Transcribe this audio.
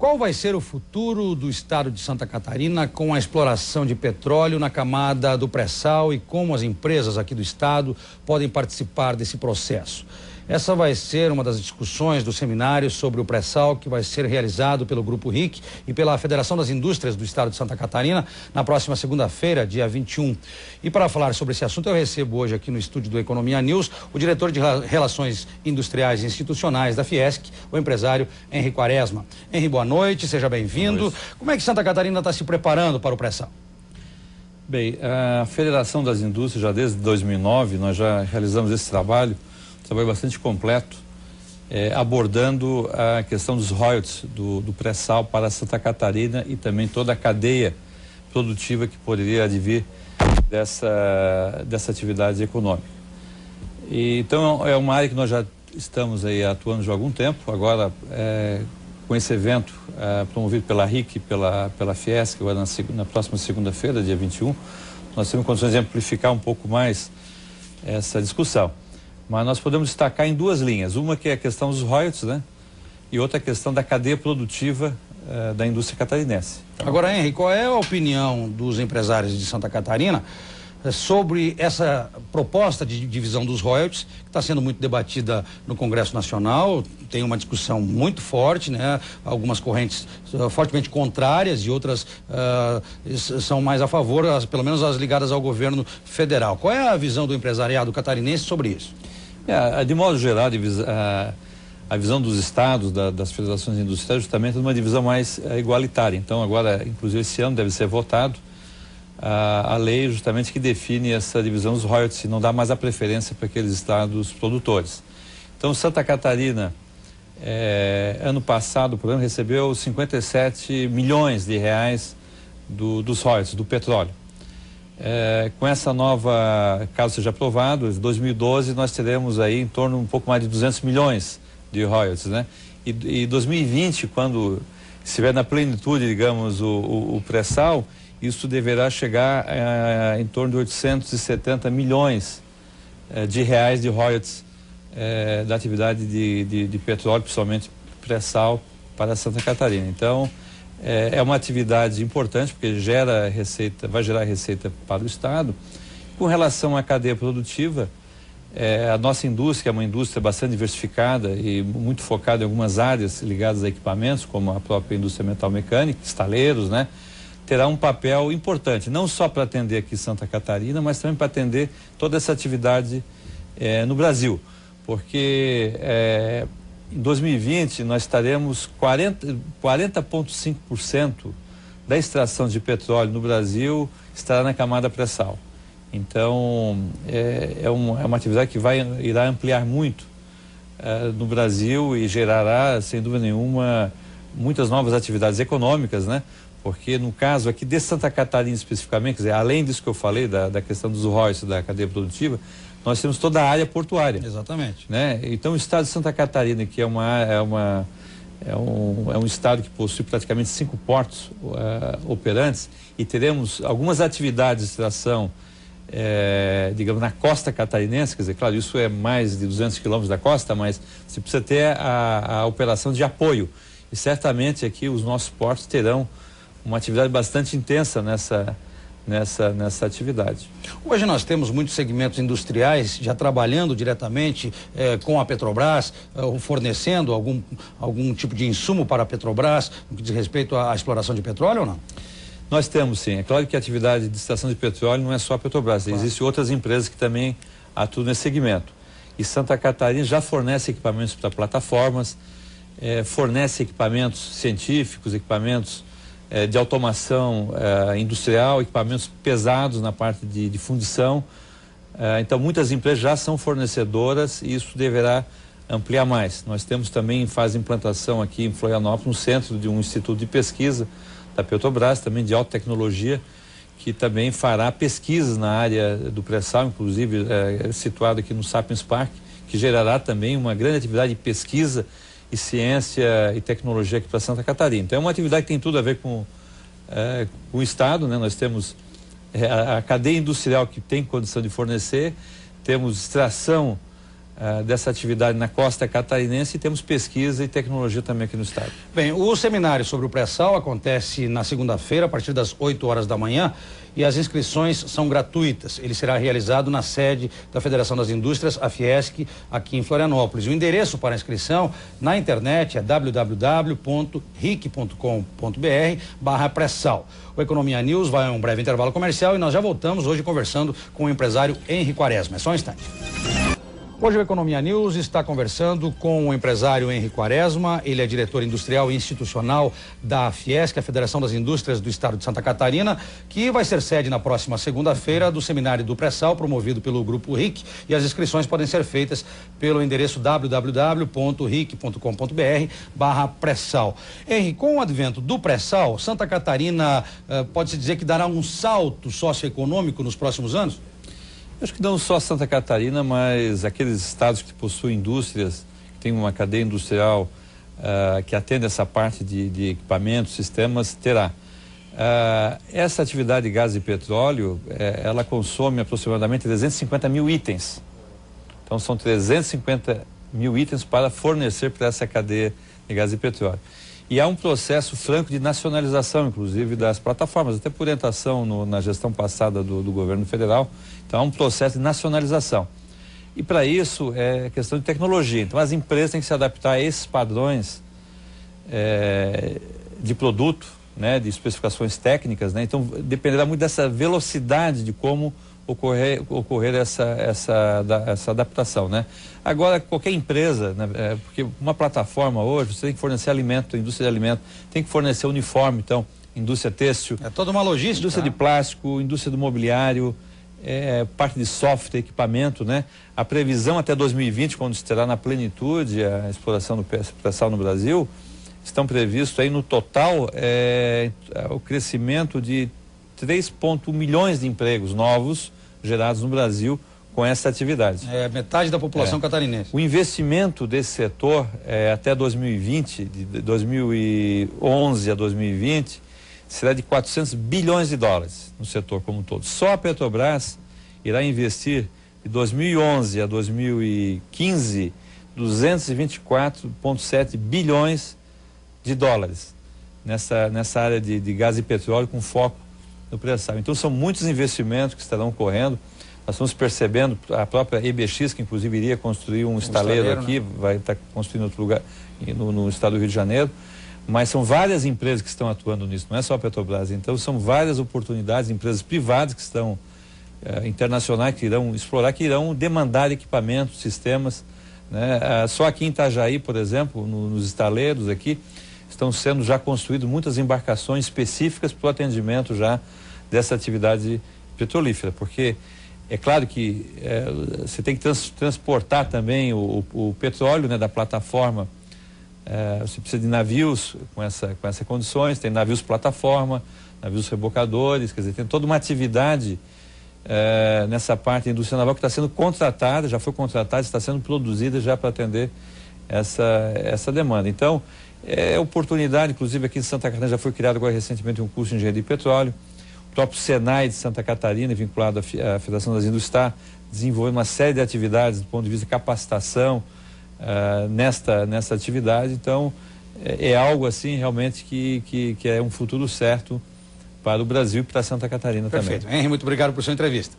Qual vai ser o futuro do estado de Santa Catarina com a exploração de petróleo na camada do pré-sal e como as empresas aqui do estado podem participar desse processo? Essa vai ser uma das discussões do seminário sobre o pré-sal que vai ser realizado pelo Grupo RIC e pela Federação das Indústrias do Estado de Santa Catarina na próxima segunda-feira, dia 21. E para falar sobre esse assunto, eu recebo hoje aqui no estúdio do Economia News o diretor de Relações Industriais e Institucionais da Fiesc, o empresário Henri Quaresma. Henri, boa noite, seja bem-vindo. Como é que Santa Catarina está se preparando para o pré-sal? Bem, a Federação das Indústrias, já desde 2009, nós já realizamos esse trabalho bastante completo, abordando a questão dos royalties do pré-sal para Santa Catarina e também toda a cadeia produtiva que poderia advir dessa atividade econômica. Então é uma área que nós já estamos aí atuando já há algum tempo. Agora, com esse evento promovido pela RIC e pela Fiesc, agora na próxima segunda-feira, dia 21, nós temos condições de amplificar um pouco mais essa discussão. Mas nós podemos destacar em duas linhas, uma que é a questão dos royalties, né? E outra a questão da cadeia produtiva da indústria catarinense. Agora, Henri, qual é a opinião dos empresários de Santa Catarina sobre essa proposta de divisão dos royalties, que está sendo muito debatida no Congresso Nacional? Tem uma discussão muito forte, né? Algumas correntes fortemente contrárias e outras são mais a favor, pelo menos as ligadas ao governo federal. Qual é a visão do empresariado catarinense sobre isso? De modo geral, a visão dos estados, das federações industriais, justamente é uma divisão mais igualitária. Então, agora, inclusive esse ano, deve ser votado a lei justamente que define essa divisão dos royalties e não dá mais a preferência para aqueles estados produtores. Então, Santa Catarina, ano passado, o programa recebeu 57 milhões de reais dos royalties, do petróleo. Com essa nova, caso seja aprovado, em 2012 nós teremos aí em torno um pouco mais de 200 milhões de royalties, né? E 2020, quando estiver na plenitude, digamos, o pré-sal, isso deverá chegar em torno de 870 milhões de reais de royalties da atividade de petróleo, principalmente pré-sal, para Santa Catarina. Então, é uma atividade importante, porque vai gerar receita para o Estado. Com relação à cadeia produtiva, a nossa indústria é uma indústria bastante diversificada e muito focada em algumas áreas ligadas a equipamentos, como a própria indústria metal-mecânica, estaleiros, né? Terá um papel importante, não só para atender aqui Santa Catarina, mas também para atender toda essa atividade no Brasil. Porque em 2020 nós estaremos 40,5% da extração de petróleo no Brasil estará na camada pré-sal. Então é uma atividade que irá ampliar muito no Brasil e gerará, sem dúvida nenhuma, muitas novas atividades econômicas, né? Porque no caso aqui de Santa Catarina especificamente, quer dizer, além disso que eu falei da questão dos royalties da cadeia produtiva, nós temos toda a área portuária. Exatamente. Né? Então o estado de Santa Catarina, que é um estado que possui praticamente 5 portos operantes, e teremos algumas atividades de extração, digamos, na costa catarinense, quer dizer, claro, isso é mais de 200 quilômetros da costa, mas você precisa ter a operação de apoio. E certamente aqui os nossos portos terão uma atividade bastante intensa nessa atividade. Hoje nós temos muitos segmentos industriais já trabalhando diretamente com a Petrobras, fornecendo algum tipo de insumo para a Petrobras no que diz respeito à exploração de petróleo ou não? Nós temos, sim. É claro que a atividade de extração de petróleo não é só a Petrobras, claro. Existem outras empresas que também atuam nesse segmento. E Santa Catarina já fornece equipamentos para plataformas, fornece equipamentos científicos, equipamentos de automação industrial, equipamentos pesados na parte de fundição. Então muitas empresas já são fornecedoras e isso deverá ampliar mais. Nós temos também em fase de implantação aqui em Florianópolis um centro de um instituto de pesquisa da Petrobras, também de alta tecnologia, que também fará pesquisas na área do pré-sal, inclusive situado aqui no Sapiens Park, que gerará também uma grande atividade de pesquisa e ciência e tecnologia aqui para Santa Catarina. Então é uma atividade que tem tudo a ver com o Estado, né? Nós temos a cadeia industrial que tem condição de fornecer, temos extração dessa atividade na costa catarinense, e temos pesquisa e tecnologia também aqui no estado. Bem, o seminário sobre o pré-sal acontece na segunda-feira, a partir das 8 horas da manhã, e as inscrições são gratuitas. Ele será realizado na sede da Federação das Indústrias, a Fiesc, aqui em Florianópolis. O endereço para a inscrição na internet é www.ric.com.br/pré-sal. O Economia News vai a um breve intervalo comercial e nós já voltamos hoje conversando com o empresário Henri Quaresma. É só um instante. Hoje o Economia News está conversando com o empresário Henri Quaresma. Ele é diretor industrial e institucional da Fiesc, a Federação das Indústrias do Estado de Santa Catarina, que vai ser sede na próxima segunda-feira do seminário do pré-sal, promovido pelo Grupo RIC, e as inscrições podem ser feitas pelo endereço www.ric.com.br/pré-sal. Henri, com o advento do pré-sal, Santa Catarina pode-se dizer que dará um salto socioeconômico nos próximos anos? Acho que não só Santa Catarina, mas aqueles estados que possuem indústrias, que têm uma cadeia industrial que atende essa parte de equipamentos, sistemas, terá. Essa atividade de gás e petróleo, ela consome aproximadamente 350 mil itens. Então são 350 mil itens para fornecer para essa cadeia de gás e petróleo. E há um processo franco de nacionalização, inclusive, das plataformas, até por orientação na gestão passada do governo federal. Então há um processo de nacionalização. E para isso é questão de tecnologia. Então as empresas têm que se adaptar a esses padrões de produto, né, de especificações técnicas, né? Então dependerá muito dessa velocidade de como ocorrer essa adaptação, né? Agora, qualquer empresa, né, porque uma plataforma hoje, você tem que fornecer alimento, indústria de alimento, tem que fornecer uniforme, então, indústria têxtil. É toda uma logística. Indústria de plástico, indústria do mobiliário, parte de software, equipamento, né? A previsão até 2020, quando estará na plenitude a exploração do pré-sal no Brasil, estão previstos aí no total o crescimento de 3,1 milhões de empregos novos gerados no Brasil com essa atividade. É metade da população catarinense. O investimento desse setor até 2020, de 2011 a 2020, será de 400 bilhões de dólares no setor como um todo. Só a Petrobras irá investir de 2011 a 2015 224,7 bilhões de dólares nessa área de gás e petróleo com foco no pré-sal. Então são muitos investimentos que estarão ocorrendo. Nós estamos percebendo a própria EBX, que inclusive iria construir um estaleiro aqui, né? Vai estar construindo em outro lugar no estado do Rio de Janeiro, mas são várias empresas que estão atuando nisso, não é só a Petrobras. Então são várias oportunidades, empresas privadas que estão internacionais, que irão explorar, que irão demandar equipamentos, sistemas, né? Só aqui em Itajaí, por exemplo, nos estaleiros aqui, estão sendo já construídas muitas embarcações específicas para o atendimento já dessa atividade petrolífera, porque é claro que você tem que transportar também o petróleo, né, da plataforma. Você precisa de navios com essas condições, tem navios plataforma, navios rebocadores, quer dizer, tem toda uma atividade nessa parte da indústria naval que está sendo contratada, já foi contratada, está sendo produzida já para atender essa demanda. Então, oportunidade, inclusive aqui em Santa Catarina já foi criado agora recentemente um curso de engenharia de petróleo. O próprio Senai de Santa Catarina, vinculado à Federação das Indústrias, está desenvolvendo uma série de atividades do ponto de vista de capacitação nesta atividade. Então, é algo assim realmente que é um futuro certo para o Brasil e para Santa Catarina também. Perfeito. Henri, muito obrigado por sua entrevista.